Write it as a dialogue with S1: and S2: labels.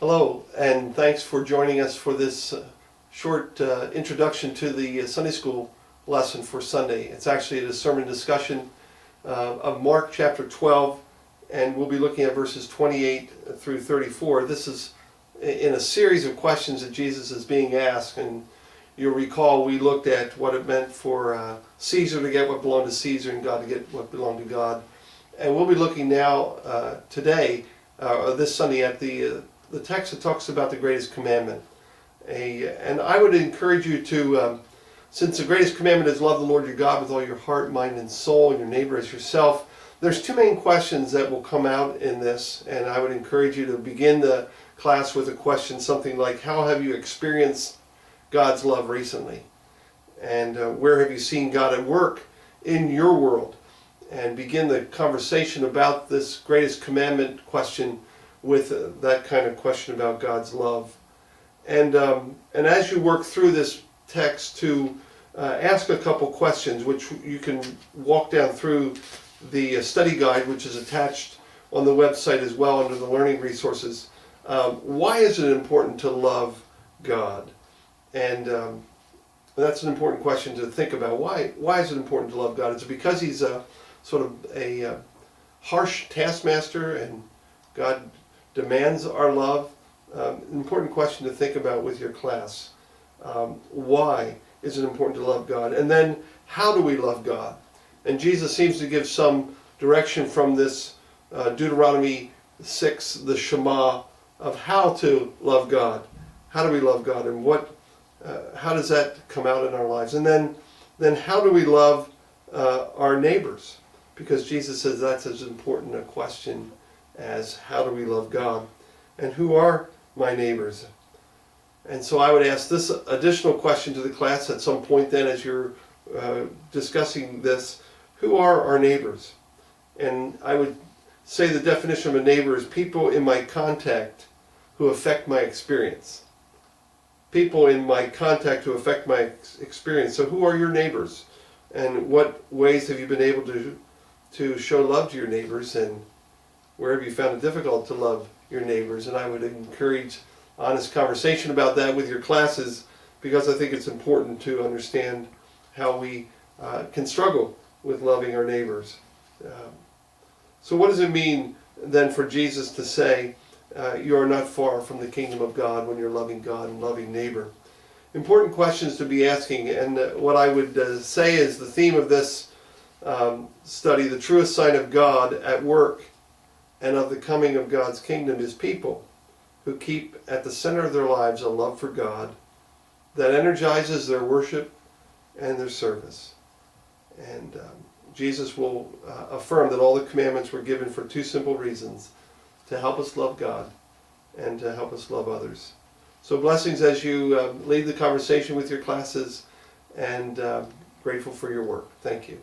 S1: Hello, and thanks for joining us for this short introduction to the Sunday school lesson for Sunday. It's actually a sermon discussion of Mark chapter 12, and we'll be looking at verses 28 through 34. This is in a series of questions that Jesus is being asked, and you'll recall we looked at what it meant for Caesar to get what belonged to Caesar and God to get what belonged to God. And we'll be looking now today, this Sunday, at the text that talks about the greatest commandment. And I would encourage you to, since the greatest commandment is love the Lord your God with all your heart, mind, and soul, and your neighbor as yourself, there's two main questions that will come out in this, and I would encourage you to begin the class with a question something like, how have you experienced God's love recently? And where have you seen God at work in your world? And begin the conversation about this greatest commandment question with that kind of question about God's love. And as you work through this text, to ask a couple questions, which you can walk down through the study guide, which is attached on the website as well under the learning resources. Why is it important to love God? And that's an important question to think about. Why is it important to love God? Is it because He's sort of a harsh taskmaster and God demands our love? An important question to think about with your class. Why is it important to love God? And then, how do we love God? And Jesus seems to give some direction from this Deuteronomy 6, the Shema, of how to love God. How do we love God, and how does that come out in our lives? And then how do we love our neighbors? Because Jesus says that's as important a question as how do we love God, and who are my neighbors? And so I would ask this additional question to the class at some point then as you're discussing this. Who are our neighbors? And I would say the definition of a neighbor is people in my contact who affect my experience. People in my contact who affect my experience. So who are your neighbors? And what ways have you been able to show love to your neighbors? And where have you found it difficult to love your neighbors? And I would encourage honest conversation about that with your classes, because I think it's important to understand how we can struggle with loving our neighbors. So what does it mean then for Jesus to say, you are not far from the kingdom of God when you're loving God and loving neighbor? Important questions to be asking, and what I would say is the theme of this study, the truest sign of God at work and of the coming of God's kingdom, is people who keep at the center of their lives a love for God that energizes their worship and their service. And Jesus will affirm that all the commandments were given for two simple reasons: to help us love God and to help us love others. So blessings as you lead the conversation with your classes, and grateful for your work. Thank you.